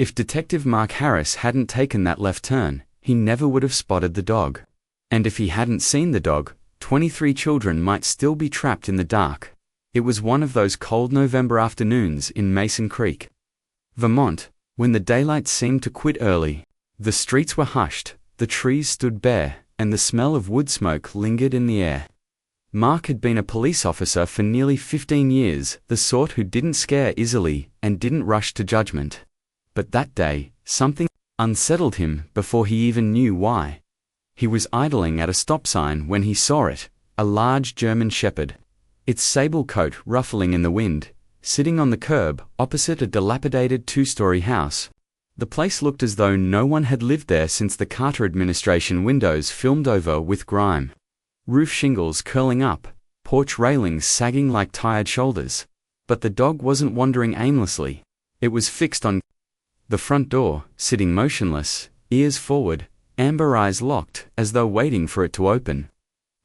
If Detective Mark Harris hadn't taken that left turn, he never would have spotted the dog. And if he hadn't seen the dog, 23 children might still be trapped in the dark. It was one of those cold November afternoons in Mason Creek, Vermont, when the daylight seemed to quit early. The streets were hushed, the trees stood bare, and the smell of wood smoke lingered in the air. Mark had been a police officer for nearly 15 years, the sort who didn't scare easily and didn't rush to judgment. But that day, something unsettled him before he even knew why. He was idling at a stop sign when he saw it, a large German shepherd, its sable coat ruffling in the wind, sitting on the curb opposite a dilapidated two-story house. The place looked as though no one had lived there since the Carter administration, windows filmed over with grime, roof shingles curling up, porch railings sagging like tired shoulders. But the dog wasn't wandering aimlessly. It was fixed on the front door, sitting motionless, ears forward, amber eyes locked as though waiting for it to open.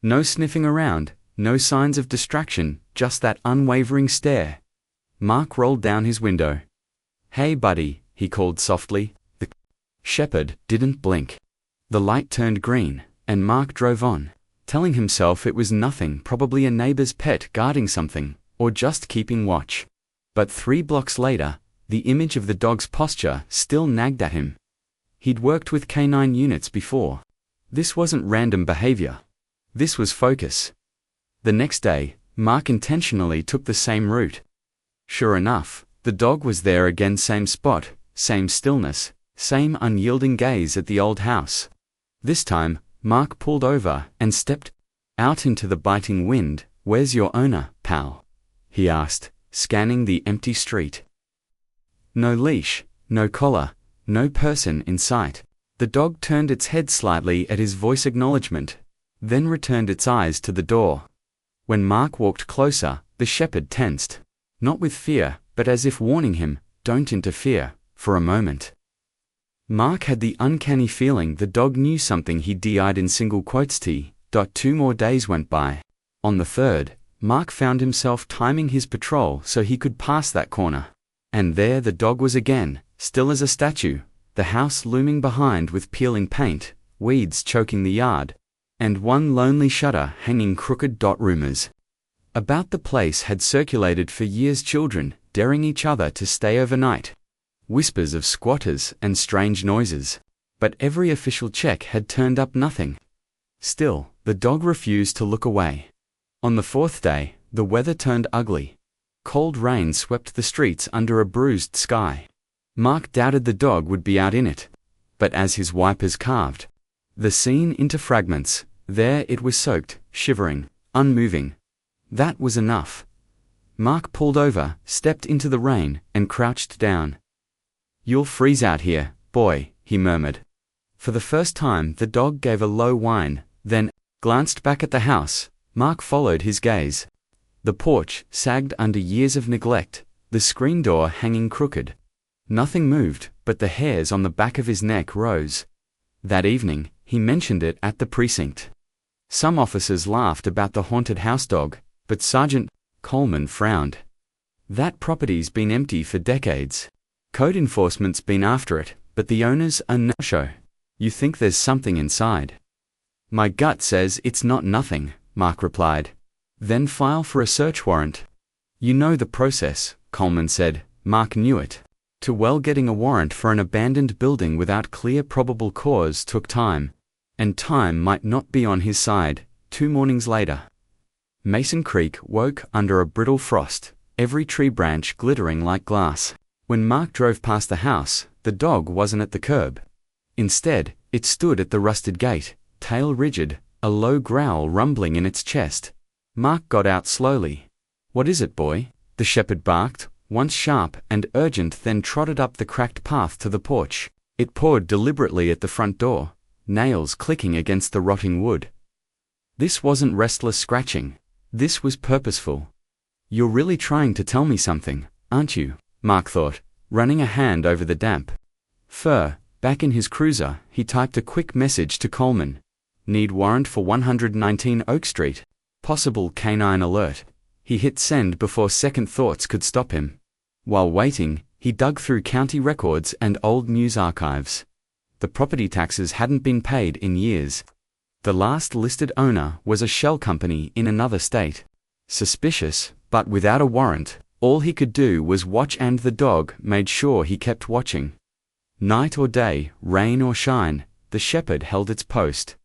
No sniffing around, no signs of distraction, just that unwavering stare. Mark rolled down his window. "Hey buddy," he called softly. The shepherd didn't blink. The light turned green, and Mark drove on, telling himself it was nothing, probably a neighbor's pet guarding something, or just keeping watch. But 3 blocks later, the image of the dog's posture still nagged at him. He'd worked with canine units before. This wasn't random behavior. This was focus. The next day, Mark intentionally took the same route. Sure enough, the dog was there again, same spot, same stillness, same unyielding gaze at the old house. This time, Mark pulled over and stepped out into the biting wind. "Where's your owner, pal?" he asked, scanning the empty street. No leash, no collar, no person in sight. The dog turned its head slightly at his voice acknowledgement, then returned its eyes to the door. When Mark walked closer, the shepherd tensed, not with fear, but as if warning him, "Don't interfere," for a moment. Mark had the uncanny feeling the dog knew something. He died in single quotes. 2 more days went by. On the third, Mark found himself timing his patrol so he could pass that corner. And there the dog was again, still as a statue, the house looming behind with peeling paint, weeds choking the yard, and one lonely shutter hanging crooked. Rumors about the place had circulated for years, children daring each other to stay overnight, whispers of squatters and strange noises. But every official check had turned up nothing. Still, the dog refused to look away. On the 4th day, the weather turned ugly. Cold rain swept the streets under a bruised sky. Mark doubted the dog would be out in it. But as his wipers carved the scene into fragments, there it was, soaked, shivering, unmoving. That was enough. Mark pulled over, stepped into the rain, and crouched down. "You'll freeze out here, boy," he murmured. For the first time, the dog gave a low whine, then glanced back at the house. Mark followed his gaze. The porch sagged under years of neglect, the screen door hanging crooked. Nothing moved, but the hairs on the back of his neck rose. That evening, he mentioned it at the precinct. Some officers laughed about the haunted house dog, but Sergeant Coleman frowned. "That property's been empty for decades. Code enforcement's been after it, but the owners are no-show. You think there's something inside?" "My gut says it's not nothing," Mark replied. "Then file for a search warrant." "You know the process," Coleman said. Mark knew it. Too well. Getting a warrant for an abandoned building without clear probable cause took time. And time might not be on his side. 2 mornings later, Mason Creek woke under a brittle frost, every tree branch glittering like glass. When Mark drove past the house, the dog wasn't at the curb. Instead, it stood at the rusted gate, tail rigid, a low growl rumbling in its chest. Mark got out slowly. "What is it, boy?" the shepherd barked, once sharp and urgent, then trotted up the cracked path to the porch. It pawed deliberately at the front door, nails clicking against the rotting wood. This wasn't restless scratching. This was purposeful. "You're really trying to tell me something, aren't you?" Mark thought, running a hand over the damp fur. Back in his cruiser, he typed a quick message to Coleman. "Need warrant for 119 Oak Street. Possible canine alert." He hit send before second thoughts could stop him. While waiting, He dug through county records and old news archives. The property taxes hadn't been paid in years. The last listed owner was a shell company in another state. Suspicious, but without a warrant, all he could do was watch, and the dog made sure he kept watching. Night or day, rain or shine, the shepherd held its post.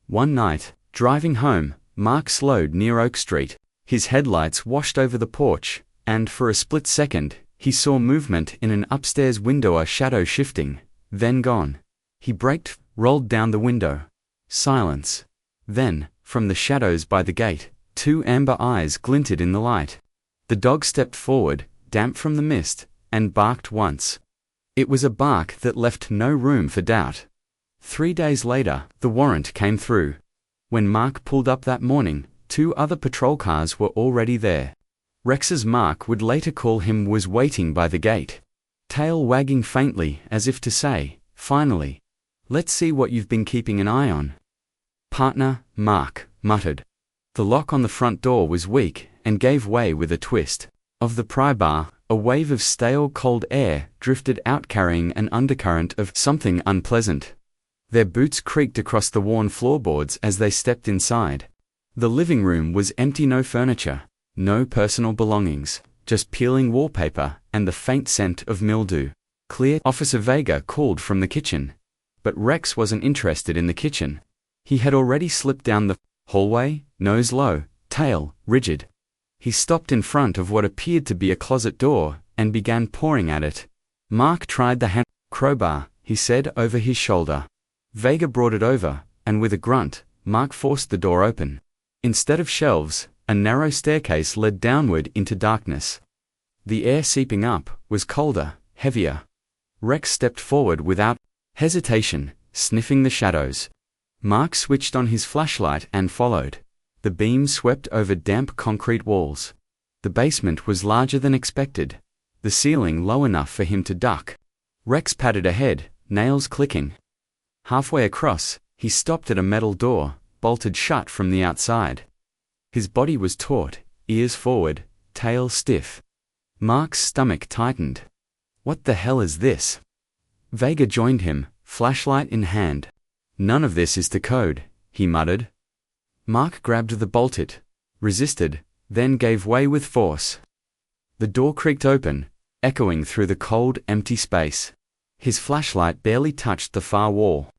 One night, driving home, Mark slowed near Oak Street. His headlights washed over the porch, and for a split second, he saw movement in an upstairs window, a shadow shifting, then gone. He braked, rolled down the window. Silence. Then, from the shadows by the gate, two amber eyes glinted in the light. The dog stepped forward, damp from the mist, and barked once. It was a bark that left no room for doubt. 3 days later, the warrant came through. When Mark pulled up that morning, 2 other patrol cars were already there. Rex's Mark would later call him was waiting by the gate, tail wagging faintly as if to say, "Finally. Let's see what you've been keeping an eye on." "Partner," Mark muttered. The lock on the front door was weak and gave way with a twist of the pry bar. A wave of stale cold air drifted out, carrying an undercurrent of something unpleasant. Their boots creaked across the worn floorboards as they stepped inside. The living room was empty, no furniture, no personal belongings, just peeling wallpaper and the faint scent of mildew. "Clear?" Officer Vega called from the kitchen. But Rex wasn't interested in the kitchen. He had already slipped down the hallway, nose low, tail rigid. He stopped in front of what appeared to be a closet door and began pawing at it. Mark tried the hand crowbar, he said over his shoulder. Vega brought it over, and with a grunt, Mark forced the door open. Instead of shelves, a narrow staircase led downward into darkness. The air seeping up was colder, heavier. Rex stepped forward without hesitation, sniffing the shadows. Mark switched on his flashlight and followed. The beam swept over damp concrete walls. The basement was larger than expected, the ceiling low enough for him to duck. Rex padded ahead, nails clicking. Halfway across, he stopped at a metal door, bolted shut from the outside. His body was taut, ears forward, tail stiff. Mark's stomach tightened. "What the hell is this?" Vega joined him, flashlight in hand. "None of this is to code," he muttered. Mark grabbed the bolt, resisted, then gave way with force. The door creaked open, echoing through the cold, empty space. His flashlight barely touched the far wall.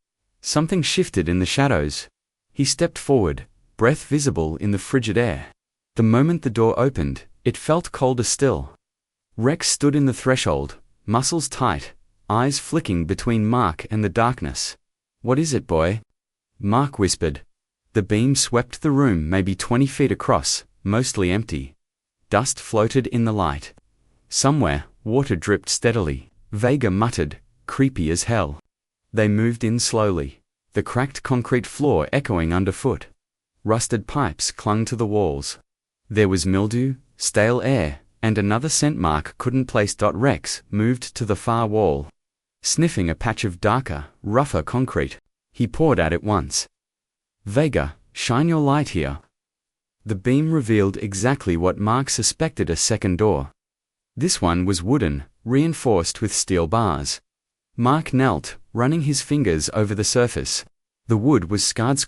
Something shifted in the shadows. He stepped forward, breath visible in the frigid air. The moment the door opened, it felt colder still. Rex stood in the threshold, muscles tight, eyes flicking between Mark and the darkness. "What is it, boy?" Mark whispered. The beam swept the room maybe 20 feet across, mostly empty. Dust floated in the light. Somewhere, water dripped steadily. Vega muttered, "Creepy as hell." They moved in slowly, the cracked concrete floor echoing underfoot. Rusted pipes clung to the walls. There was mildew, stale air, and another scent Mark couldn't place. Rex moved to the far wall. Sniffing a patch of darker, rougher concrete, he pawed at it once. "Vega, shine your light here." The beam revealed exactly what Mark suspected: a second door. This one was wooden, reinforced with steel bars. Mark knelt, running his fingers over the surface. The wood was scarred,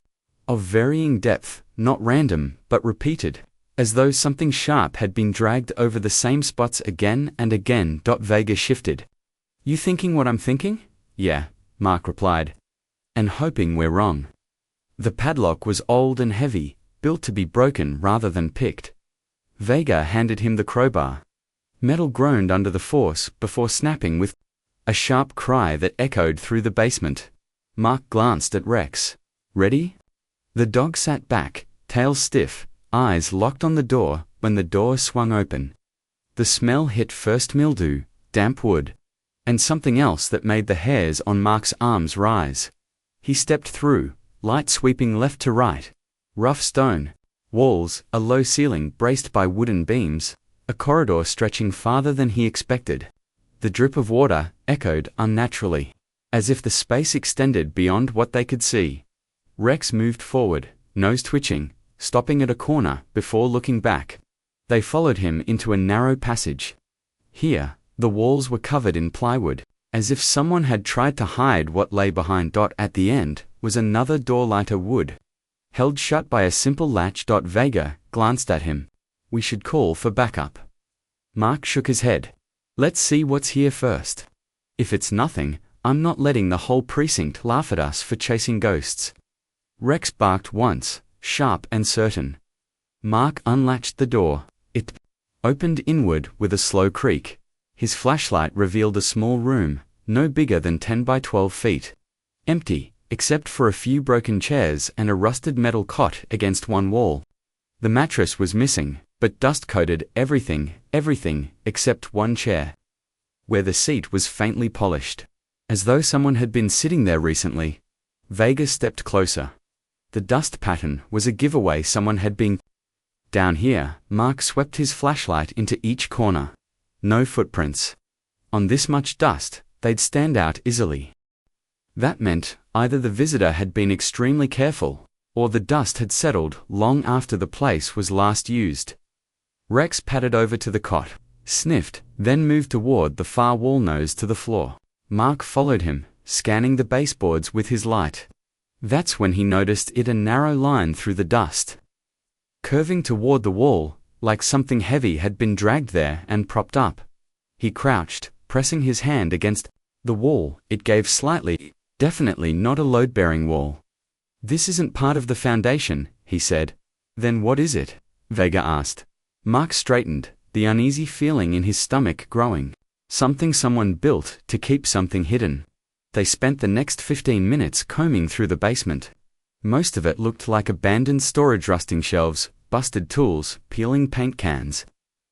of varying depth, not random, but repeated, as though something sharp had been dragged over the same spots again and again. Vega shifted. "You thinking what I'm thinking?" "Yeah," Mark replied. "And hoping we're wrong." The padlock was old and heavy, built to be broken rather than picked. Vega handed him the crowbar. Metal groaned under the force before snapping with a sharp cry that echoed through the basement. Mark glanced at Rex. "Ready?" The dog sat back, tail stiff, eyes locked on the door when the door swung open. The smell hit first mildew, damp wood, and something else that made the hairs on Mark's arms rise. He stepped through, light sweeping left to right. Rough stone walls, a low ceiling braced by wooden beams, a corridor stretching farther than he expected. The drip of water echoed unnaturally, as if the space extended beyond what they could see. Rex moved forward, nose twitching, stopping at a corner before looking back. They followed him into a narrow passage. Here, The walls were covered in plywood, as if someone had tried to hide what lay behind. At the end was another door, lighter wood, held shut by a simple latch. Vega glanced at him. We should call for backup. Mark shook his head. Let's see what's here first. If it's nothing, I'm not letting the whole precinct laugh at us for chasing ghosts. Rex barked once, sharp and certain. Mark unlatched the door. It opened inward with a slow creak. His flashlight revealed a small room, no bigger than 10 by 12 feet. Empty, except for a few broken chairs and a rusted metal cot against one wall. The mattress was missing, but dust coated everything except one chair, where the seat was faintly polished, as though someone had been sitting there recently. Vega stepped closer. The dust pattern was a giveaway someone had been. Down here, Mark swept his flashlight into each corner. No footprints. On this much dust, they'd stand out easily. That meant either the visitor had been extremely careful, or the dust had settled long after the place was last used. Rex padded over to the cot, sniffed, then moved toward the far wall, nose to the floor. Mark followed him, scanning the baseboards with his light. That's when he noticed a narrow line through the dust, curving toward the wall, like something heavy had been dragged there and propped up. He crouched, pressing his hand against the wall. It gave slightly, definitely not a load-bearing wall. This isn't part of the foundation, he said. Then what is it? Vega asked. Mark straightened, the uneasy feeling in his stomach growing. Something someone built to keep something hidden. They spent the next 15 minutes combing through the basement. Most of it looked like abandoned storage, rusting shelves, busted tools, peeling paint cans.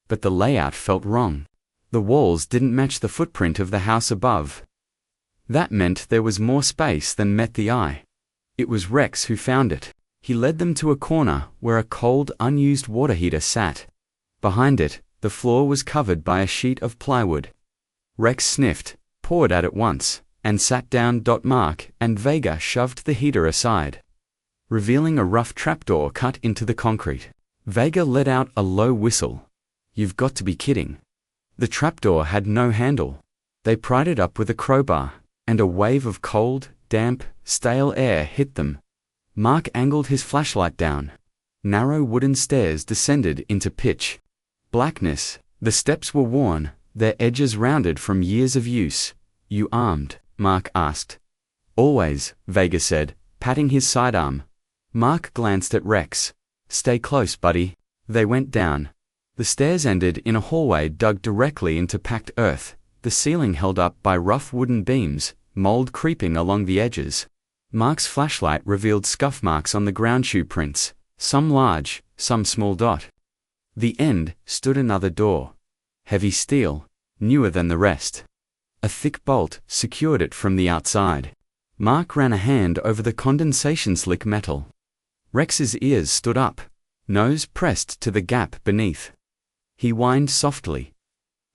But the layout felt wrong. The walls didn't match the footprint of the house above. That meant there was more space than met the eye. It was Rex who found it. He led them to a corner where a cold, unused water heater sat. Behind it, the floor was covered by a sheet of plywood. Rex sniffed, poured at it once, and sat down. Mark and Vega shoved the heater aside, revealing a rough trapdoor cut into the concrete. Vega let out a low whistle. You've got to be kidding. The trapdoor had no handle. They pried it up with a crowbar, and a wave of cold, damp, stale air hit them. Mark angled his flashlight down. Narrow wooden stairs descended into pitch blackness. The steps were worn, their edges rounded from years of use. You armed? Mark asked. Always, Vega said, patting his sidearm. Mark glanced at Rex. Stay close, buddy. They went down. The stairs ended in a hallway dug directly into packed earth, the ceiling held up by rough wooden beams, mold creeping along the edges. Mark's flashlight revealed scuff marks on the ground, shoe prints, some large, some small. The end stood another door. Heavy steel, newer than the rest. A thick bolt secured it from the outside. Mark ran a hand over the condensation-slick metal. Rex's ears stood up, nose pressed to the gap beneath. He whined softly.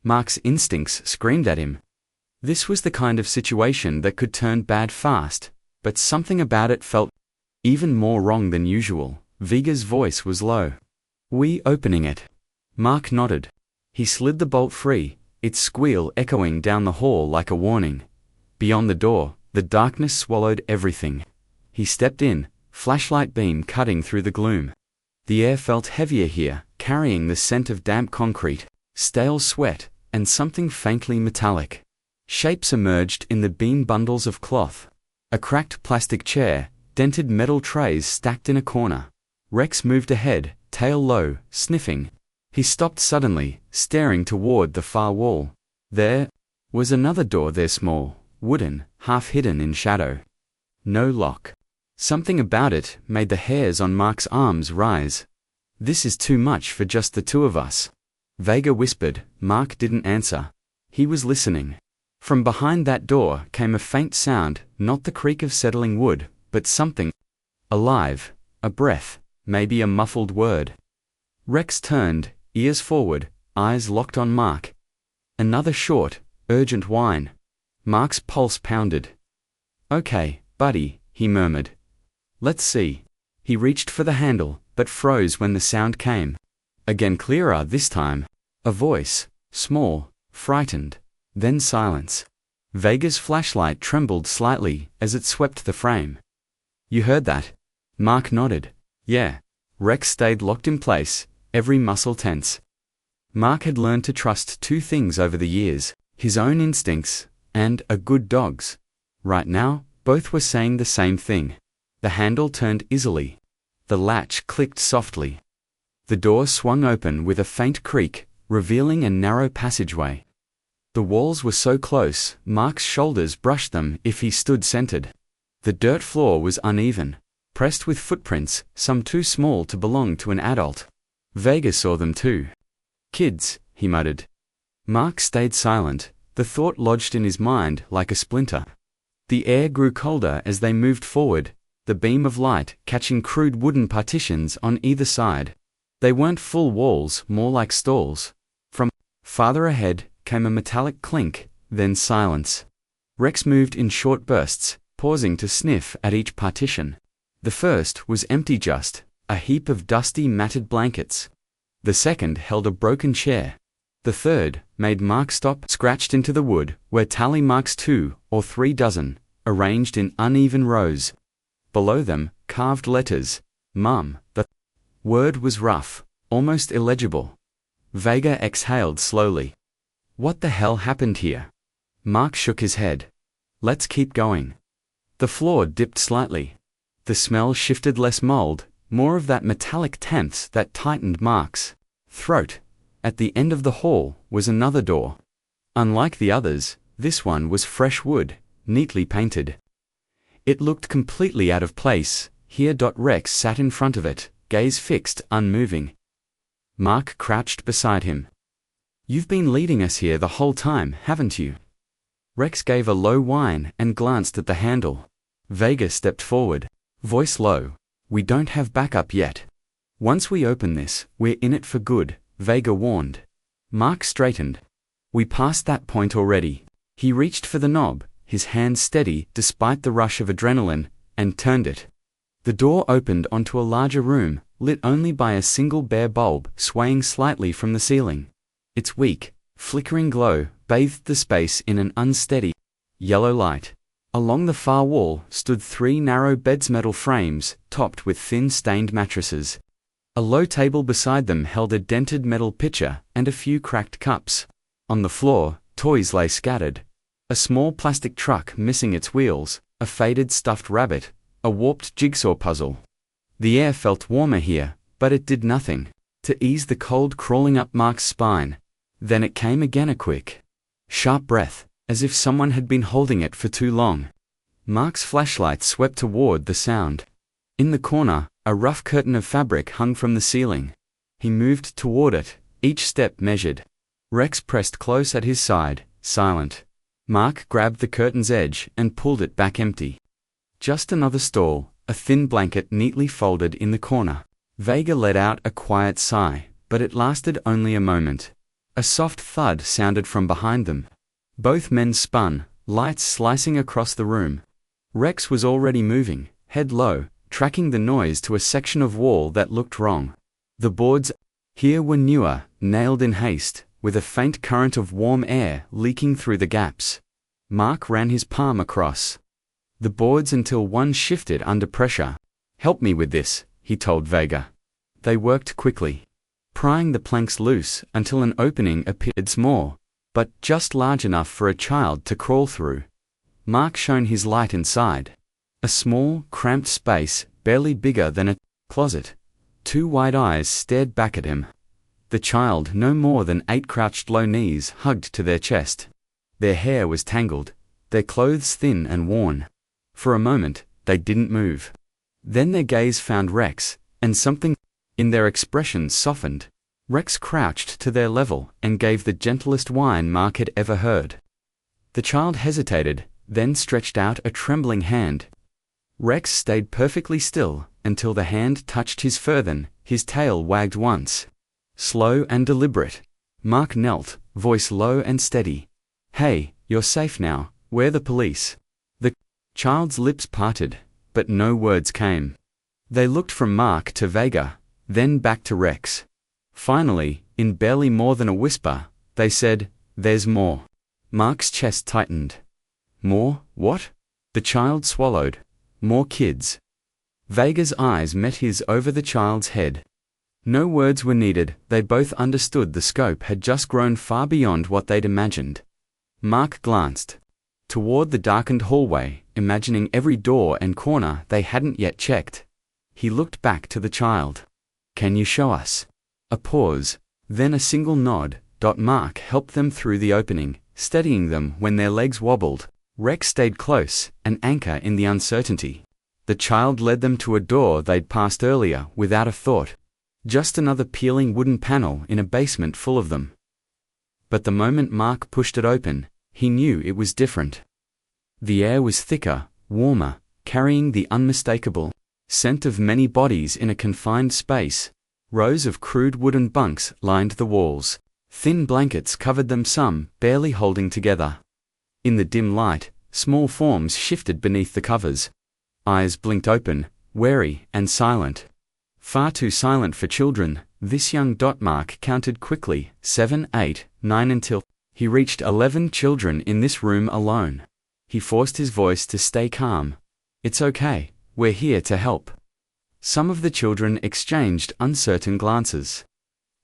Mark's instincts screamed at him. This was the kind of situation that could turn bad fast, but something about it felt even more wrong than usual. Vega's voice was low. We opening it? Mark nodded. He slid the bolt free, its squeal echoing down the hall like a warning. Beyond the door, the darkness swallowed everything. He stepped in, flashlight beam cutting through the gloom. The air felt heavier here, carrying the scent of damp concrete, stale sweat, and something faintly metallic. Shapes emerged in the beam, bundles of cloth. A cracked plastic chair, dented metal trays stacked in a corner. Rex moved ahead, tail low, sniffing. He stopped suddenly, staring toward the far wall. There was another door there, small, wooden, half hidden in shadow. No lock. Something about it made the hairs on Mark's arms rise. This is too much for just the two of us. Vega whispered. Mark didn't answer. He was listening. From behind that door came a faint sound, not the creak of settling wood, but something alive, a breath, maybe a muffled word. Rex turned, ears forward, eyes locked on Mark. Another short, urgent whine. Mark's pulse pounded. Okay, buddy, he murmured. Let's see. He reached for the handle, but froze when the sound came. Again, clearer this time. A voice, small, frightened, then silence. Vega's flashlight trembled slightly as it swept the frame. "You heard that?" Mark nodded. "Yeah." Rex stayed locked in place, every muscle tense. Mark had learned to trust two things over the years: his own instincts and a good dog's. Right now, both were saying the same thing. The handle turned easily. The latch clicked softly. The door swung open with a faint creak, revealing a narrow passageway. The walls were so close, Mark's shoulders brushed them if he stood centered. The dirt floor was uneven, pressed with footprints, some too small to belong to an adult. Vega saw them too. "Kids," he muttered. Mark stayed silent, the thought lodged in his mind like a splinter. The air grew colder as they moved forward, the beam of light catching crude wooden partitions on either side. They weren't full walls, more like stalls. From farther ahead came a metallic clink, then silence. Rex moved in short bursts, pausing to sniff at each partition. The first was empty, just a heap of dusty, matted blankets. The second held a broken chair. The third made Mark stop, scratched into the wood, where tally marks 2 or 3 dozen, arranged in uneven rows. Below them, carved letters. "Mum." The word was rough, almost illegible. Vega exhaled slowly. What the hell happened here? Mark shook his head. "Let's keep going." The floor dipped slightly. The smell shifted, less mold, more of that metallic tense that tightened Mark's throat. At the end of the hall was another door. Unlike the others, this one was fresh wood, neatly painted. It looked completely out of place. Here. Rex sat in front of it, gaze fixed, unmoving. Mark crouched beside him. "You've been leading us here the whole time, haven't you?" Rex gave a low whine and glanced at the handle. Vega stepped forward, voice low. "We don't have backup yet. Once we open this, we're in it for good," Vega warned. Mark straightened. "We passed that point already." He reached for the knob, his hand steady despite the rush of adrenaline, and turned it. The door opened onto a larger room, lit only by a single bare bulb swaying slightly from the ceiling. Its weak, flickering glow bathed the space in an unsteady, yellow light. Along the far wall stood 3 narrow beds, metal frames, topped with thin stained mattresses. A low table beside them held a dented metal pitcher and a few cracked cups. On the floor, toys lay scattered. A small plastic truck missing its wheels, a faded stuffed rabbit, a warped jigsaw puzzle. The air felt warmer here, but it did nothing to ease the cold crawling up Mark's spine. Then it came again, a quick, sharp breath, as if someone had been holding it for too long. Mark's flashlight swept toward the sound. In the corner, a rough curtain of fabric hung from the ceiling. He moved toward it, each step measured. Rex pressed close at his side, silent. Mark grabbed the curtain's edge and pulled it back empty. Just another stall, a thin blanket neatly folded in the corner. Vega let out a quiet sigh, but it lasted only a moment. A soft thud sounded from behind them. Both men spun, lights slicing across the room. Rex was already moving, head low, tracking the noise to a section of wall that looked wrong. The boards here were newer, nailed in haste, with a faint current of warm air leaking through the gaps. Mark ran his palm across the boards until one shifted under pressure. "Help me with this," he told Vega. They worked quickly, prying the planks loose until an opening appeared, small, but just large enough for a child to crawl through. Mark shone his light inside. A small, cramped space, barely bigger than a closet. 2 wide eyes stared back at him. The child, no more than 8, crouched low, knees hugged to their chest. Their hair was tangled, their clothes thin and worn. For a moment, they didn't move. Then their gaze found Rex, and something in their expressions softened. Rex crouched to their level and gave the gentlest whine Mark had ever heard. The child hesitated, then stretched out a trembling hand. Rex stayed perfectly still until the hand touched his fur, then his tail wagged once. Slow and deliberate. Mark knelt, voice low and steady. "Hey, you're safe now, we're the police." The child's lips parted, but no words came. They looked from Mark to Vega, then back to Rex. Finally, in barely more than a whisper, they said, There's more. Mark's chest tightened. More, what? The child swallowed. More kids. Vega's eyes met his over the child's head. No words were needed, they both understood the scope had just grown far beyond what they'd imagined. Mark glanced toward the darkened hallway, imagining every door and corner they hadn't yet checked. He looked back to the child. Can you show us? A pause, then a single nod. Mark helped them through the opening, steadying them when their legs wobbled. Rex stayed close, an anchor in the uncertainty. The child led them to a door they'd passed earlier without a thought. Just another peeling wooden panel in a basement full of them. But the moment Mark pushed it open, he knew it was different. The air was thicker, warmer, carrying the unmistakable scent of many bodies in a confined space. Rows of crude wooden bunks lined the walls. Thin blankets covered them, some barely holding together. In the dim light, small forms shifted beneath the covers. Eyes blinked open, wary and silent. Far too silent for children, this young. Mark counted quickly, 7, 8, 9 until he reached 11 children in this room alone. He forced his voice to stay calm. It's okay, we're here to help. Some of the children exchanged uncertain glances.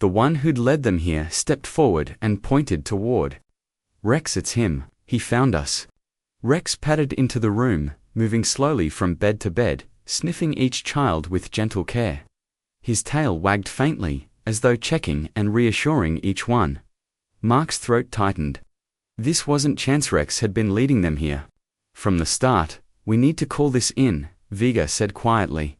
The one who'd led them here stepped forward and pointed toward Rex. It's him, he found us. Rex padded into the room, moving slowly from bed to bed, sniffing each child with gentle care. His tail wagged faintly, as though checking and reassuring each one. Mark's throat tightened. This wasn't chance. Rex had been leading them here. From the start. We need to call this in, Vega said quietly.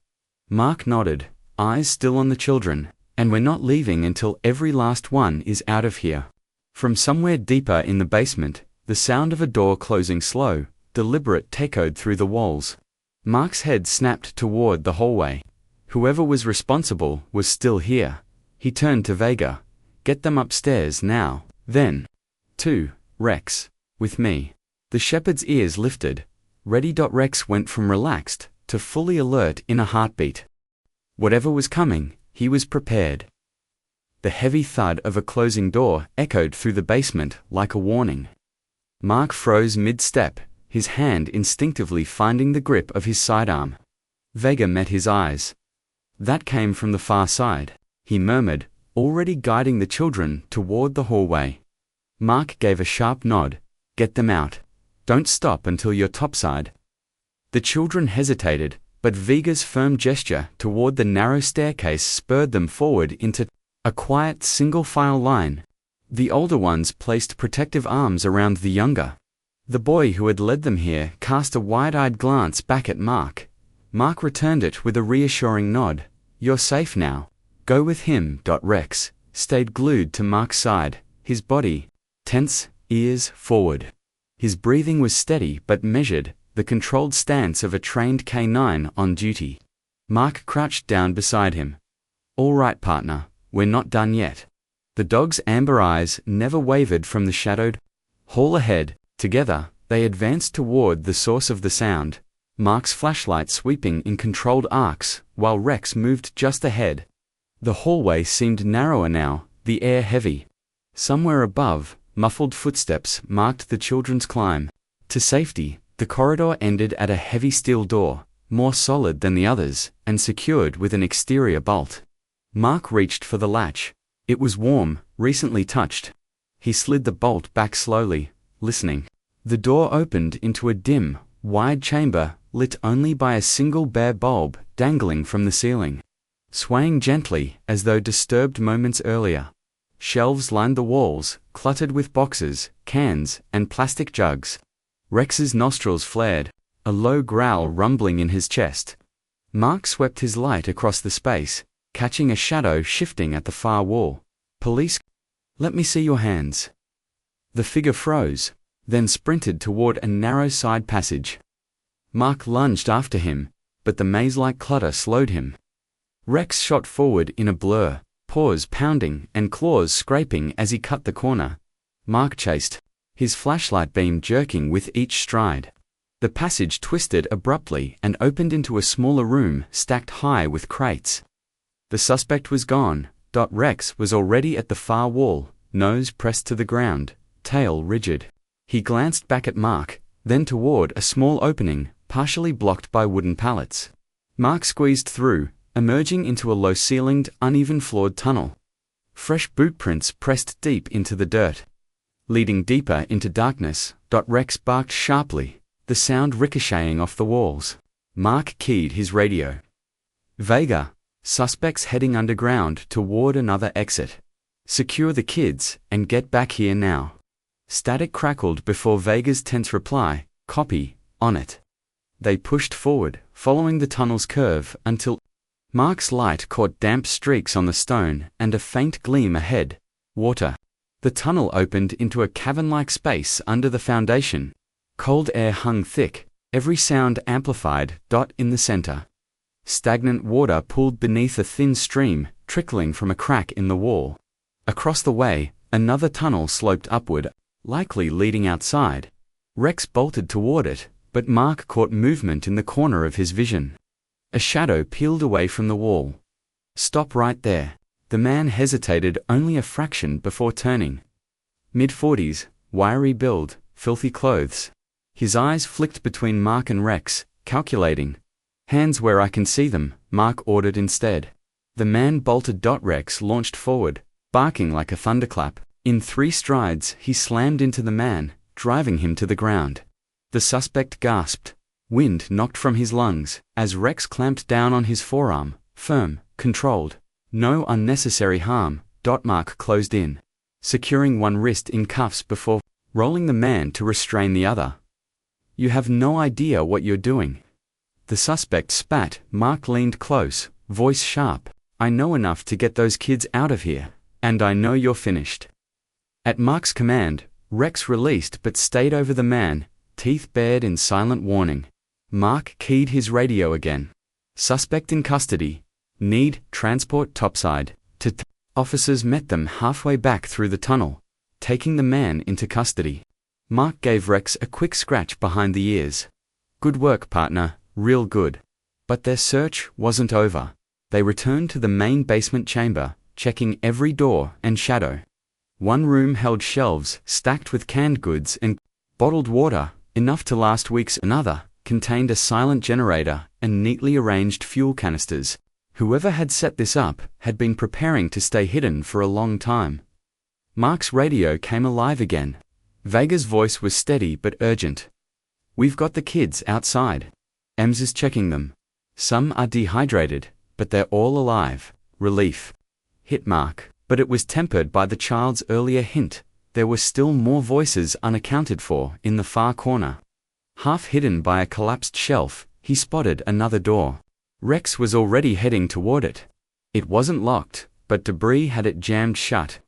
Mark nodded, eyes still on the children. And we're not leaving until every last one is out of here. From somewhere deeper in the basement, the sound of a door closing slow, deliberate echoed through the walls. Mark's head snapped toward the hallway. Whoever was responsible was still here. He turned to Vega. Get them upstairs now. Then. 2. Rex. With me. The shepherd's ears lifted. Ready. Rex went from relaxed to fully alert in a heartbeat. Whatever was coming, he was prepared. The heavy thud of a closing door echoed through the basement like a warning. Mark froze mid-step, his hand instinctively finding the grip of his sidearm. Vega met his eyes. That came from the far side, he murmured, already guiding the children toward the hallway. Mark gave a sharp nod. Get them out. Don't stop until you're topside. The children hesitated, but Vega's firm gesture toward the narrow staircase spurred them forward into a quiet single-file line. The older ones placed protective arms around the younger. The boy who had led them here cast a wide-eyed glance back at Mark. Mark returned it with a reassuring nod. You're safe now. Go with him. Rex stayed glued to Mark's side, his body tense, ears forward. His breathing was steady but measured, the controlled stance of a trained canine on duty. Mark crouched down beside him. All right, partner, we're not done yet. The dog's amber eyes never wavered from the shadowed hall ahead. Together, they advanced toward the source of the sound, Mark's flashlight sweeping in controlled arcs, while Rex moved just ahead. The hallway seemed narrower now, the air heavy. Somewhere above, muffled footsteps marked the children's climb to safety. The corridor ended at a heavy steel door, more solid than the others, and secured with an exterior bolt. Mark reached for the latch. It was warm, recently touched. He slid the bolt back slowly, listening. The door opened into a dim, wide chamber, lit only by a single bare bulb dangling from the ceiling. Swaying gently, as though disturbed moments earlier. Shelves lined the walls, cluttered with boxes, cans, and plastic jugs. Rex's nostrils flared, a low growl rumbling in his chest. Mark swept his light across the space, catching a shadow shifting at the far wall. Police? Let me see your hands. The figure froze, then sprinted toward a narrow side passage. Mark lunged after him, but the maze-like clutter slowed him. Rex shot forward in a blur, paws pounding and claws scraping as he cut the corner. Mark chased, his flashlight beam jerking with each stride. The passage twisted abruptly and opened into a smaller room stacked high with crates. The suspect was gone. Rex was already at the far wall, nose pressed to the ground, tail rigid. He glanced back at Mark, then toward a small opening, partially blocked by wooden pallets. Mark squeezed through, emerging into a low-ceilinged, uneven-floored tunnel. Fresh boot prints pressed deep into the dirt. Leading deeper into darkness, Rex barked sharply, the sound ricocheting off the walls. Mark keyed his radio. Vega, suspects heading underground toward another exit. Secure the kids, and get back here now. Static crackled before Vega's tense reply, copy, on it. They pushed forward, following the tunnel's curve, until Mark's light caught damp streaks on the stone and a faint gleam ahead. Water. The tunnel opened into a cavern-like space under the foundation. Cold air hung thick, every sound amplified. In the center. Stagnant water pooled beneath a thin stream, trickling from a crack in the wall. Across the way, another tunnel sloped upward, likely leading outside. Rex bolted toward it, but Mark caught movement in the corner of his vision. A shadow peeled away from the wall. Stop right there. The man hesitated only a fraction before turning. Mid-40s, wiry build, filthy clothes. His eyes flicked between Mark and Rex, calculating. Hands where I can see them, Mark ordered instead. The man bolted. Rex launched forward, barking like a thunderclap. In 3 strides, he slammed into the man, driving him to the ground. The suspect gasped. Wind knocked from his lungs, as Rex clamped down on his forearm, firm, controlled. No unnecessary harm. Mark closed in, securing one wrist in cuffs before rolling the man to restrain the other. You have no idea what you're doing. The suspect spat. Mark leaned close, voice sharp. I know enough to get those kids out of here, and I know you're finished. At Mark's command, Rex released but stayed over the man, teeth bared in silent warning. Mark keyed his radio again. Suspect in custody. Need transport topside. Officers met them halfway back through the tunnel, taking the man into custody. Mark gave Rex a quick scratch behind the ears. Good work, partner, real good. But their search wasn't over. They returned to the main basement chamber, checking every door and shadow. One room held shelves stacked with canned goods and bottled water, enough to last weeks. Another contained a silent generator and neatly arranged fuel canisters. Whoever had set this up had been preparing to stay hidden for a long time. Mark's radio came alive again. Vega's voice was steady but urgent. We've got the kids outside. Ems is checking them. Some are dehydrated, but they're all alive. Relief hit Mark, but it was tempered by the child's earlier hint. There were still more voices unaccounted for in the far corner. Half hidden by a collapsed shelf, he spotted another door. Rex was already heading toward it. It wasn't locked, but debris had it jammed shut.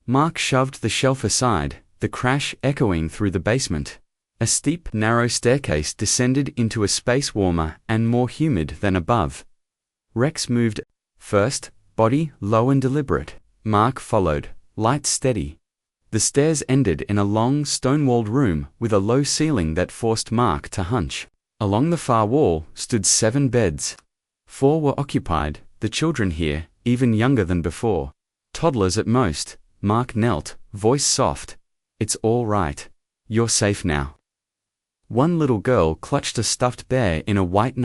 Mark shoved the shelf aside, the crash echoing through the basement. A steep, narrow staircase descended into a space warmer and more humid than above. Rex moved first, body low and deliberate. Mark followed, light steady. The stairs ended in a long, stone-walled room with a low ceiling that forced Mark to hunch. Along the far wall stood 7 beds. 4 were occupied, the children here, even younger than before. Toddlers at most. Mark knelt, voice soft. It's all right. You're safe now. One little girl clutched a stuffed bear in a white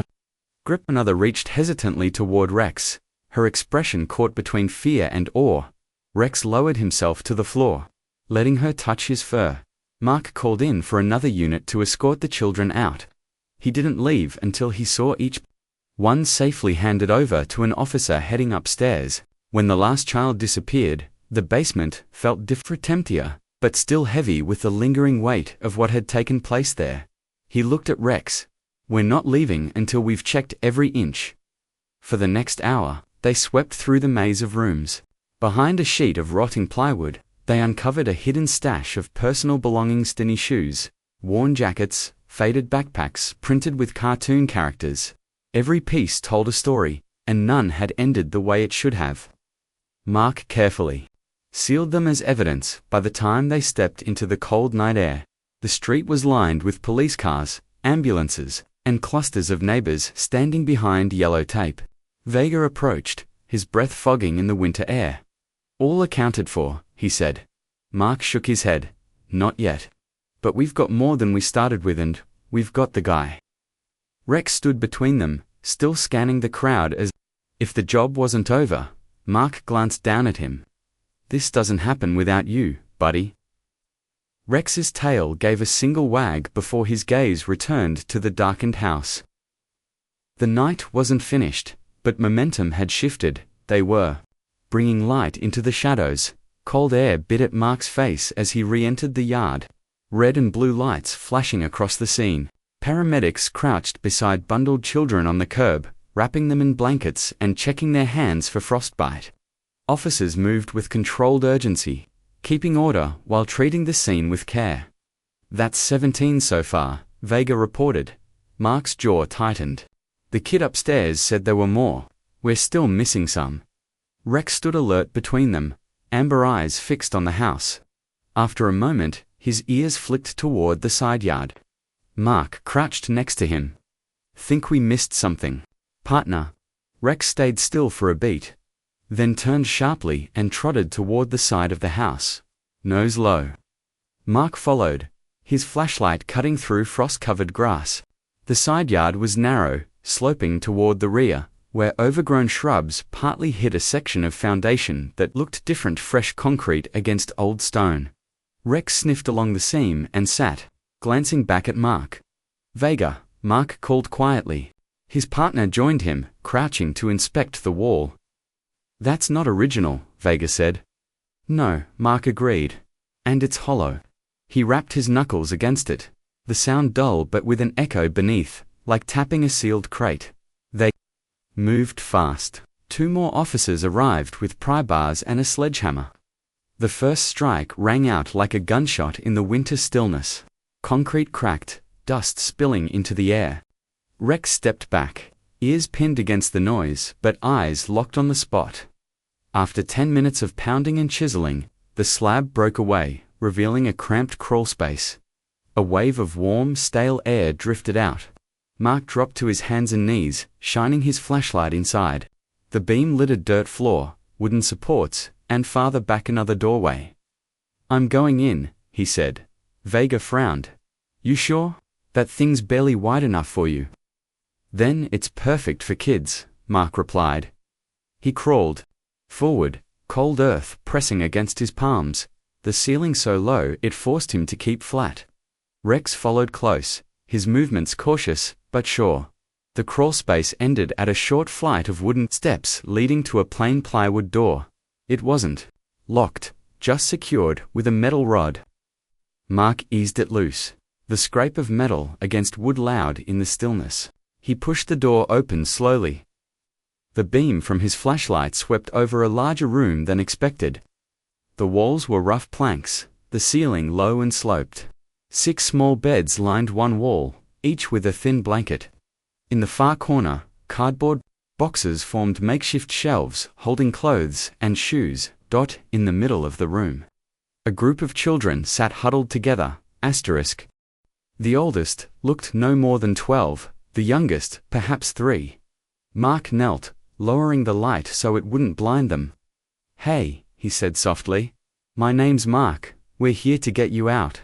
grip. Another reached hesitantly toward Rex, her expression caught between fear and awe. Rex lowered himself to the floor, letting her touch his fur. Mark called in for another unit to escort the children out. He didn't leave until he saw each one safely handed over to an officer heading upstairs. When the last child disappeared, the basement felt different, emptier, but still heavy with the lingering weight of what had taken place there. He looked at Rex. We're not leaving until we've checked every inch. For the next hour, they swept through the maze of rooms. Behind a sheet of rotting plywood, they uncovered a hidden stash of personal belongings: tiny shoes, worn jackets, faded backpacks printed with cartoon characters. Every piece told a story, and none had ended the way it should have. Mark carefully sealed them as evidence. By the time they stepped into the cold night air, the street was lined with police cars, ambulances, and clusters of neighbors standing behind yellow tape. Vega approached, his breath fogging in the winter air. All accounted for, he said. Mark shook his head. Not yet. But we've got more than we started with, and we've got the guy. Rex stood between them, still scanning the crowd as if the job wasn't over. Mark glanced down at him. This doesn't happen without you, buddy. Rex's tail gave a single wag before his gaze returned to the darkened house. The night wasn't finished, but momentum had shifted. They were bringing light into the shadows. Cold air bit at Mark's face as he re-entered the yard. Red and blue lights flashing across the scene. Paramedics crouched beside bundled children on the curb, wrapping them in blankets and checking their hands for frostbite. Officers moved with controlled urgency, keeping order while treating the scene with care. That's 17 so far, Vega reported. Mark's jaw tightened. The kid upstairs said there were more. We're still missing some. Rex stood alert between them, amber eyes fixed on the house. After a moment, his ears flicked toward the side yard. Mark crouched next to him. Think we missed something, partner. Rex stayed still for a beat, then turned sharply and trotted toward the side of the house, nose low. Mark followed, his flashlight cutting through frost-covered grass. The side yard was narrow, sloping toward the rear, where overgrown shrubs partly hid a section of foundation that looked different, fresh concrete against old stone. Rex sniffed along the seam and sat, glancing back at Mark. Vega, Mark called quietly. His partner joined him, crouching to inspect the wall. That's not original, Vega said. No, Mark agreed. And it's hollow. He rapped his knuckles against it, the sound dull but with an echo beneath, like tapping a sealed crate. They moved fast. 2 more officers arrived with pry bars and a sledgehammer. The first strike rang out like a gunshot in the winter stillness. Concrete cracked, dust spilling into the air. Rex stepped back, ears pinned against the noise but eyes locked on the spot. After 10 minutes of pounding and chiseling, the slab broke away, revealing a cramped crawl space. A wave of warm, stale air drifted out. Mark dropped to his hands and knees, shining his flashlight inside. The beam-littered dirt floor, wooden supports, and farther back another doorway. I'm going in, he said. Vega frowned. You sure? That thing's barely wide enough for you. Then it's perfect for kids, Mark replied. He crawled forward, cold earth pressing against his palms, the ceiling so low it forced him to keep flat. Rex followed close, his movements cautious but sure. The crawl space ended at a short flight of wooden steps leading to a plain plywood door. It wasn't locked, just secured with a metal rod. Mark eased it loose, the scrape of metal against wood loud in the stillness. He pushed the door open slowly. The beam from his flashlight swept over a larger room than expected. The walls were rough planks, the ceiling low and sloped. 6 small beds lined one wall, each with a thin blanket. In the far corner, cardboard boxes formed makeshift shelves holding clothes and shoes. In the middle of the room, a group of children sat huddled together. The oldest looked no more than 12, the youngest perhaps 3. Mark knelt, lowering the light so it wouldn't blind them. Hey, he said softly. My name's Mark. We're here to get you out.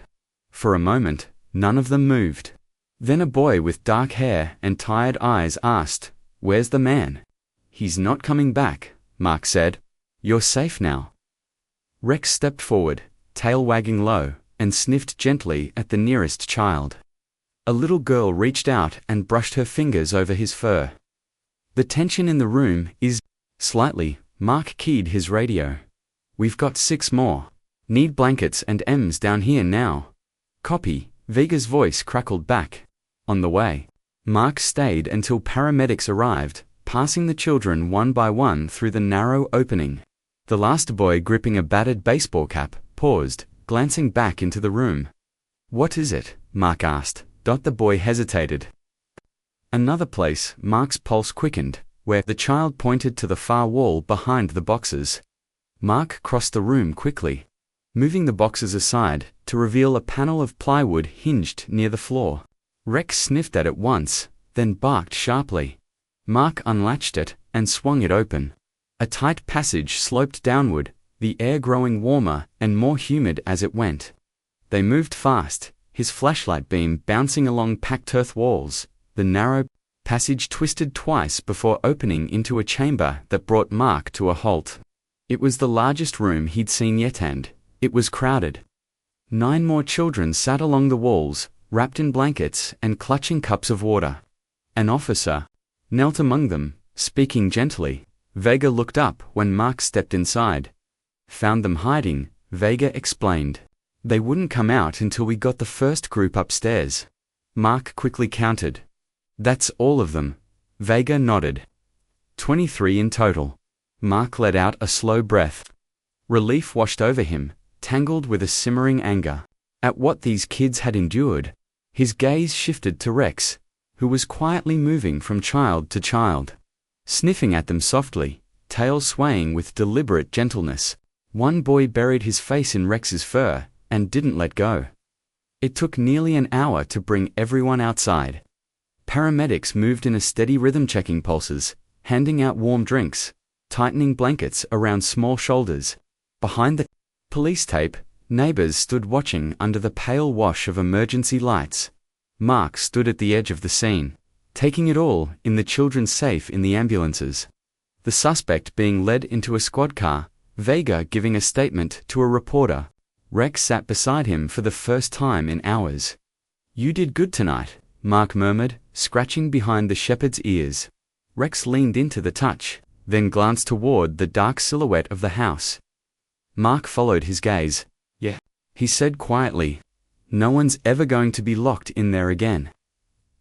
For a moment, none of them moved. Then a boy with dark hair and tired eyes asked, Where's the man? He's not coming back, Mark said. You're safe now. Rex stepped forward, tail wagging low, and sniffed gently at the nearest child. A little girl reached out and brushed her fingers over his fur. The tension in the room is slightly. Mark keyed his radio. We've got 6 more. Need blankets and M's down here now. Copy, Vega's voice crackled back. On the way. Mark stayed until paramedics arrived, passing the children one by one through the narrow opening. The last boy, gripping a battered baseball cap, paused, glancing back into the room. What is it? Mark asked. The boy hesitated. Another place. Mark's pulse quickened, where the child pointed to the far wall behind the boxes. Mark crossed the room quickly, moving the boxes aside to reveal a panel of plywood hinged near the floor. Rex sniffed at it once, then barked sharply. Mark unlatched it and swung it open. A tight passage sloped downward, the air growing warmer and more humid as it went. They moved fast, his flashlight beam bouncing along packed earth walls. The narrow passage twisted twice before opening into a chamber that brought Mark to a halt. It was the largest room he'd seen yet, and it was crowded. 9 more children sat along the walls, wrapped in blankets and clutching cups of water. An officer knelt among them, speaking gently. Vega looked up when Mark stepped inside. Found them hiding, Vega explained. They wouldn't come out until we got the first group upstairs. Mark quickly counted. That's all of them. Vega nodded. 23 in total. Mark let out a slow breath. Relief washed over him, tangled with a simmering anger. At what these kids had endured, his gaze shifted to Rex, who was quietly moving from child to child. Sniffing at them softly, tail swaying with deliberate gentleness. One boy buried his face in Rex's fur and didn't let go. It took nearly an hour to bring everyone outside. Paramedics moved in a steady rhythm, checking pulses, handing out warm drinks, tightening blankets around small shoulders. Behind the police tape, neighbors stood watching under the pale wash of emergency lights. Mark stood at the edge of the scene, taking it all in, the children safe in the ambulances, the suspect being led into a squad car, Vega giving a statement to a reporter. Rex sat beside him for the first time in hours. "You did good tonight," Mark murmured, scratching behind the shepherd's ears. Rex leaned into the touch, then glanced toward the dark silhouette of the house. Mark followed his gaze. "Yeah," he said quietly. "No one's ever going to be locked in there again."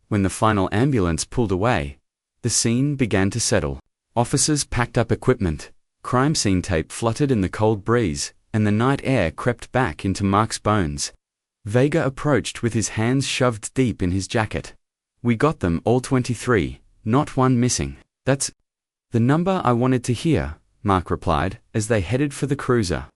When the final ambulance pulled away, the scene began to settle. Officers packed up equipment. Crime scene tape fluttered in the cold breeze, and the night air crept back into Mark's bones. Vega approached with his hands shoved deep in his jacket. "We got them all, 23, not one missing." "That's the number I wanted to hear," Mark replied, as they headed for the cruiser.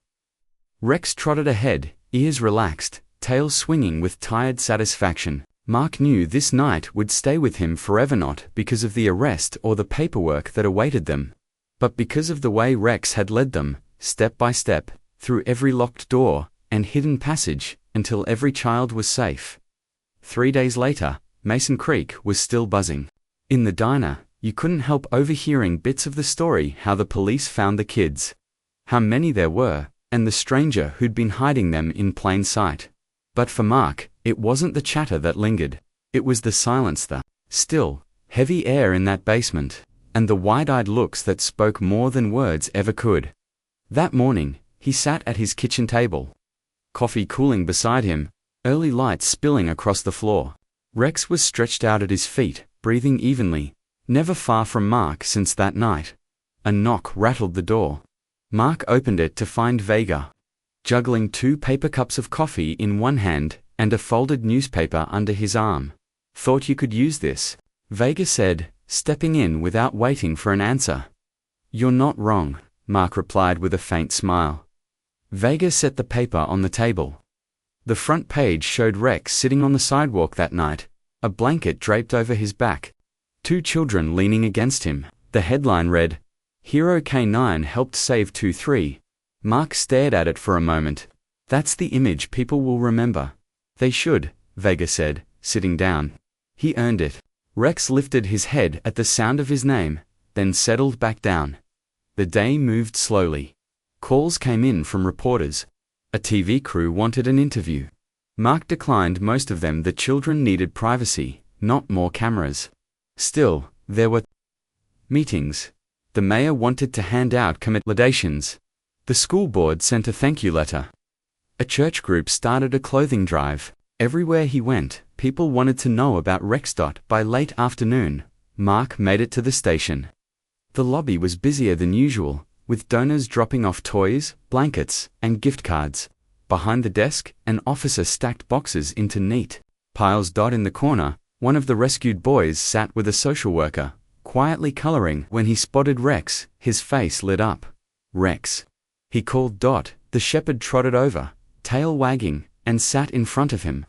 Rex trotted ahead, ears relaxed, tail swinging with tired satisfaction. Mark knew this night would stay with him forever, not because of the arrest or the paperwork that awaited them, but because of the way Rex had led them, step by step, through every locked door and hidden passage, until every child was safe. 3 days later, Mason Creek was still buzzing. In the diner, you couldn't help overhearing bits of the story, how the police found the kids, how many there were, and the stranger who'd been hiding them in plain sight. But for Mark, it wasn't the chatter that lingered. It was the silence, the still, heavy air in that basement, and the wide-eyed looks that spoke more than words ever could. That morning, he sat at his kitchen table, coffee cooling beside him, early lights spilling across the floor. Rex was stretched out at his feet, breathing evenly, never far from Mark since that night. A knock rattled the door. Mark opened it to find Vega, juggling 2 paper cups of coffee in one hand and a folded newspaper under his arm. "Thought you could use this," Vega said, stepping in without waiting for an answer. "You're not wrong," Mark replied with a faint smile. Vega set the paper on the table. The front page showed Rex sitting on the sidewalk that night, a blanket draped over his back, 2 children leaning against him. The headline read, "Hero Canine helped save 2-3. Mark stared at it for a moment. "That's the image people will remember." "They should," Vega said, sitting down. "He earned it." Rex lifted his head at the sound of his name, then settled back down. The day moved slowly. Calls came in from reporters. A TV crew wanted an interview. Mark declined most of them. The children needed privacy, not more cameras. Still, there were meetings. The mayor wanted to hand out commendations. The school board sent a thank you letter. A church group started a clothing drive. Everywhere he went, people wanted to know about Rex. By late afternoon, Mark made it to the station. The lobby was busier than usual, with donors dropping off toys, blankets, and gift cards. Behind the desk, an officer stacked boxes into neat piles. In the corner, one of the rescued boys sat with a social worker, quietly coloring. When he spotted Rex, his face lit up. "Rex," he called. The shepherd trotted over, tail wagging, and sat in front of him.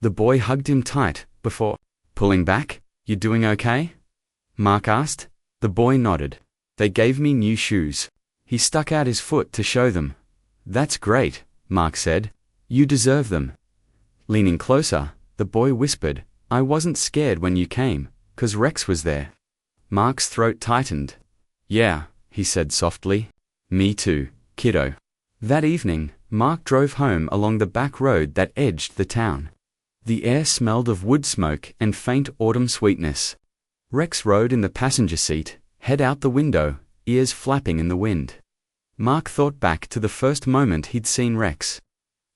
The boy hugged him tight, before pulling back. "You doing okay?" Mark asked. The boy nodded. "They gave me new shoes." He stuck out his foot to show them. "That's great," Mark said. "You deserve them." Leaning closer, the boy whispered, "I wasn't scared when you came, 'cause Rex was there." Mark's throat tightened. "Yeah," he said softly. "Me too, kiddo." That evening, Mark drove home along the back road that edged the town. The air smelled of wood smoke and faint autumn sweetness. Rex rode in the passenger seat, head out the window, ears flapping in the wind. Mark thought back to the first moment he'd seen Rex.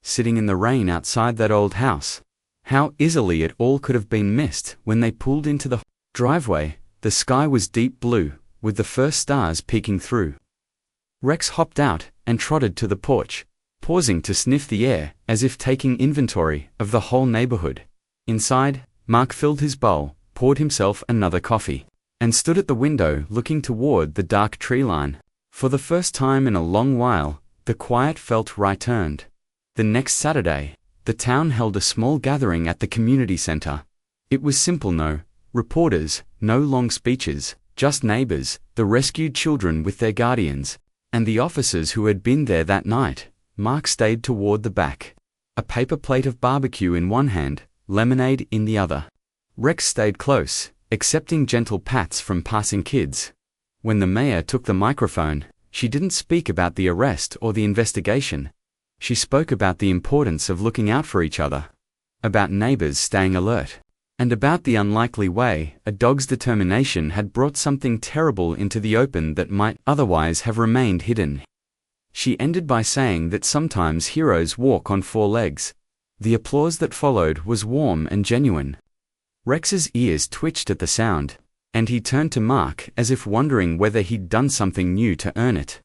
Sitting in the rain outside that old house. How easily it all could have been missed when they pulled into the driveway. The sky was deep blue, with the first stars peeking through. Rex hopped out and trotted to the porch, pausing to sniff the air as if taking inventory of the whole neighborhood. Inside, Mark filled his bowl, poured himself another coffee, and stood at the window looking toward the dark tree line. For the first time in a long while, the quiet felt right-turned. The next Saturday, the town held a small gathering at the community center. It was simple, no reporters, no long speeches, just neighbors, the rescued children with their guardians, and the officers who had been there that night. Mark stayed toward the back, a paper plate of barbecue in one hand, lemonade in the other. Rex stayed close, accepting gentle pats from passing kids. When the mayor took the microphone, she didn't speak about the arrest or the investigation. She spoke about the importance of looking out for each other, about neighbors staying alert, and about the unlikely way a dog's determination had brought something terrible into the open that might otherwise have remained hidden. She ended by saying that sometimes heroes walk on four legs. The applause that followed was warm and genuine. Rex's ears twitched at the sound, and he turned to Mark as if wondering whether he'd done something new to earn it.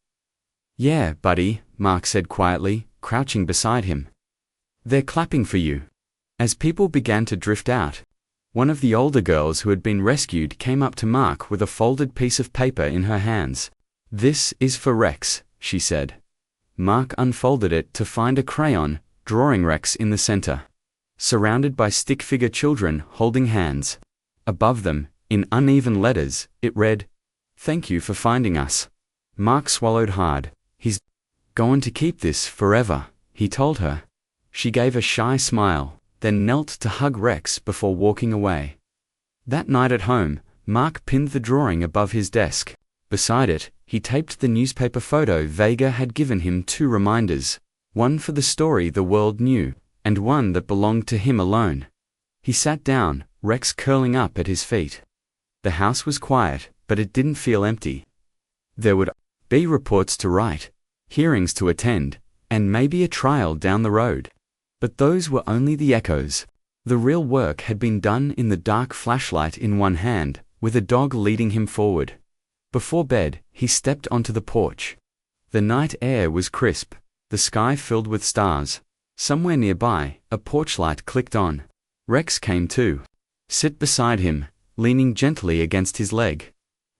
"Yeah, buddy," Mark said quietly, crouching beside him. "They're clapping for you." As people began to drift out, one of the older girls who had been rescued came up to Mark with a folded piece of paper in her hands. "This is for Rex," she said. Mark unfolded it to find a crayon, drawing Rex in the center, surrounded by stick-figure children holding hands. Above them, in uneven letters, it read, "Thank you for finding us." Mark swallowed hard. "He's going to keep this forever," he told her. She gave a shy smile, then knelt to hug Rex before walking away. That night at home, Mark pinned the drawing above his desk. Beside it, he taped the newspaper photo Vega had given him, two reminders, one for the story the world knew, and one that belonged to him alone. He sat down, Rex curling up at his feet. The house was quiet, but it didn't feel empty. There would be reports to write, hearings to attend, and maybe a trial down the road. But those were only the echoes. The real work had been done in the dark, flashlight in one hand, with a dog leading him forward. Before bed, he stepped onto the porch. The night air was crisp, the sky filled with stars. Somewhere nearby, a porch light clicked on. Rex came to sit beside him, leaning gently against his leg.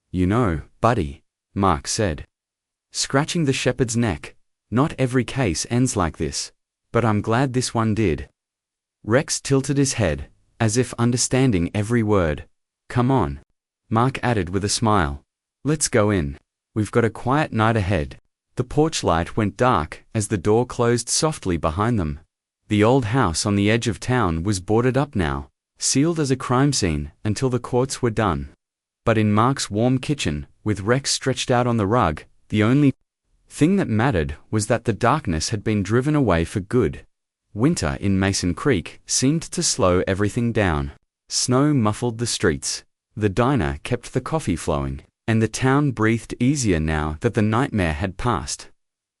"You know, buddy," Mark said, scratching the shepherd's neck, "not every case ends like this, but I'm glad this one did." Rex tilted his head, as if understanding every word. "Come on," Mark added with a smile. "Let's go in. We've got a quiet night ahead." The porch light went dark as the door closed softly behind them. The old house on the edge of town was boarded up now, sealed as a crime scene until the courts were done. But in Mark's warm kitchen, with Rex stretched out on the rug, the only thing that mattered was that the darkness had been driven away for good. Winter in Mason Creek seemed to slow everything down. Snow muffled the streets. The diner kept the coffee flowing, and the town breathed easier now that the nightmare had passed.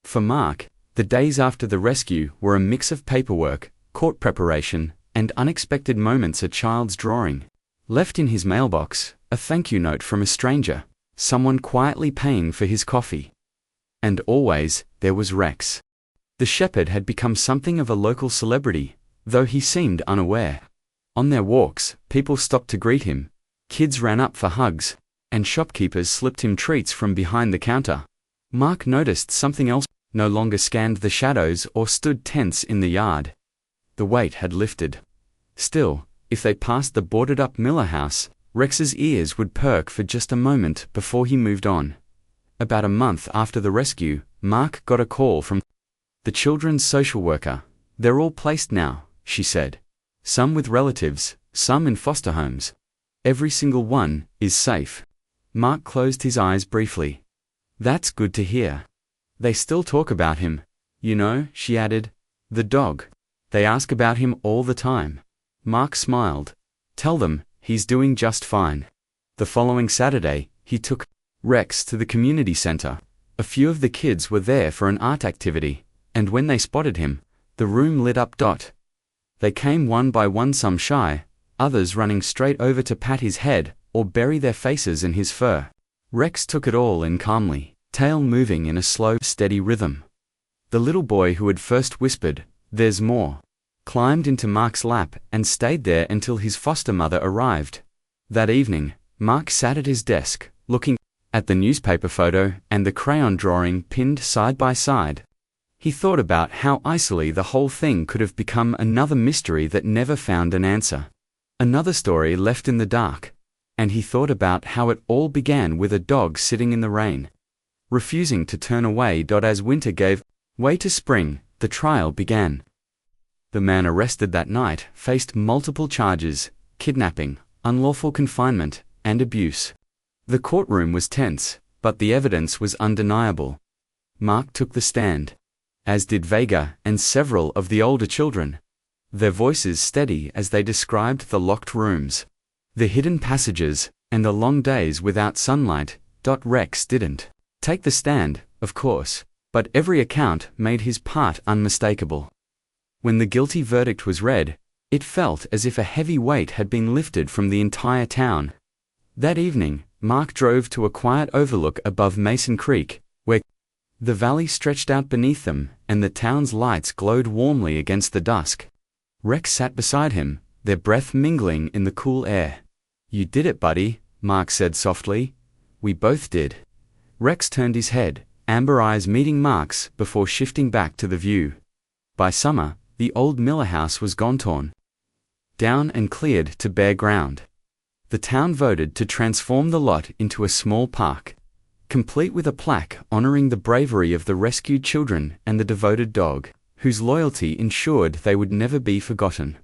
For Mark, the days after the rescue were a mix of paperwork, court preparation, and unexpected moments, a child's drawing left in his mailbox, a thank you note from a stranger, someone quietly paying for his coffee. And always, there was Rex. The shepherd had become something of a local celebrity, though he seemed unaware. On their walks, people stopped to greet him, kids ran up for hugs, and shopkeepers slipped him treats from behind the counter. Mark noticed something else, no longer scanned the shadows or stood tense in the yard. The weight had lifted. Still, if they passed the boarded-up Miller house, Rex's ears would perk for just a moment before he moved on. About a month after the rescue, Mark got a call from the children's social worker. "They're all placed now," she said. Some with relatives, some in foster homes. Every single one is safe. Mark closed his eyes briefly. That's good to hear. They still talk about him. You know, she added. The dog. They ask about him all the time. Mark smiled. Tell them, he's doing just fine. The following Saturday, he took Rex to the community center. A few of the kids were there for an art activity, and when they spotted him, the room lit up. They came one by one, some shy, others running straight over to pat his head or bury their faces in his fur. Rex took it all in calmly, tail moving in a slow, steady rhythm. The little boy who had first whispered, "There's more," climbed into Mark's lap and stayed there until his foster mother arrived. That evening, Mark sat at his desk, looking at the newspaper photo and the crayon drawing pinned side by side. He thought about how easily the whole thing could have become another mystery that never found an answer. Another story left in the dark. And he thought about how it all began with a dog sitting in the rain, refusing to turn away. As winter gave way to spring, the trial began. The man arrested that night faced multiple charges: kidnapping, unlawful confinement, and abuse. The courtroom was tense, but the evidence was undeniable. Mark took the stand, as did Vega and several of the older children, their voices steady as they described the locked rooms, the hidden passages, and the long days without sunlight. Rex didn't take the stand, of course, but every account made his part unmistakable. When the guilty verdict was read, it felt as if a heavy weight had been lifted from the entire town. That evening, Mark drove to a quiet overlook above Mason Creek, where the valley stretched out beneath them and the town's lights glowed warmly against the dusk. Rex sat beside him, their breath mingling in the cool air. "You did it, buddy," Mark said softly. "We both did." Rex turned his head, amber eyes meeting Mark's before shifting back to the view. By summer, the old Miller house was gone, torn down and cleared to bare ground. The town voted to transform the lot into a small park, complete with a plaque honoring the bravery of the rescued children and the devoted dog, whose loyalty ensured they would never be forgotten.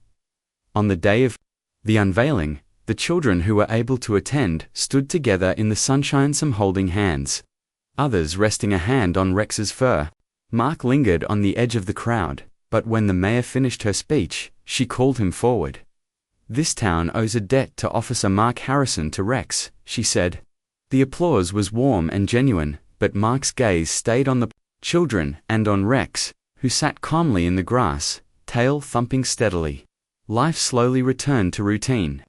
On the day of the unveiling, the children who were able to attend stood together in the sunshine, some holding hands, others resting a hand on Rex's fur. Mark lingered on the edge of the crowd, but when the mayor finished her speech, she called him forward. "This town owes a debt to Officer Mark Harrison to Rex," she said. The applause was warm and genuine, but Mark's gaze stayed on the children and on Rex, who sat calmly in the grass, tail thumping steadily. Life slowly returned to routine.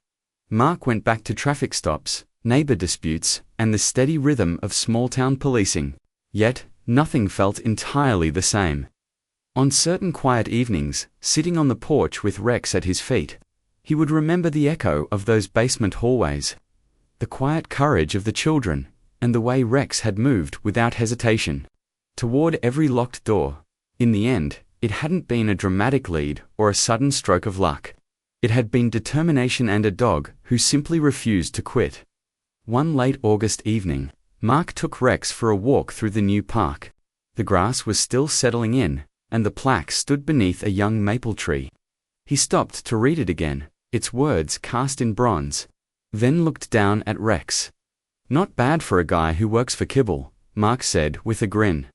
Mark went back to traffic stops, neighbor disputes, and the steady rhythm of small-town policing. Yet, nothing felt entirely the same. On certain quiet evenings, sitting on the porch with Rex at his feet, he would remember the echo of those basement hallways, the quiet courage of the children, and the way Rex had moved without hesitation toward every locked door. In the end, it hadn't been a dramatic lead or a sudden stroke of luck. It had been determination and a dog who simply refused to quit. One late August evening, Mark took Rex for a walk through the new park. The grass was still settling in, and the plaque stood beneath a young maple tree. He stopped to read it again, its words cast in bronze, then looked down at Rex. "Not bad for a guy who works for kibble," Mark said with a grin.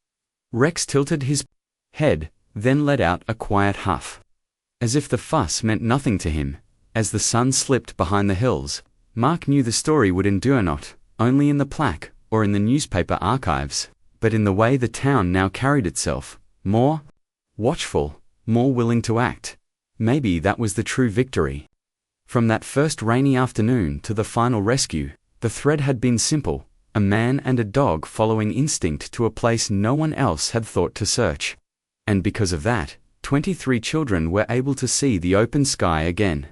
Rex tilted his head, then let out a quiet huff, as if the fuss meant nothing to him. As the sun slipped behind the hills, Mark knew the story would endure not only in the plaque or in the newspaper archives, but in the way the town now carried itself, more watchful, more willing to act. Maybe that was the true victory. From that first rainy afternoon to the final rescue, the thread had been simple: a man and a dog following instinct to a place no one else had thought to search. And because of that, 23 children were able to see the open sky again.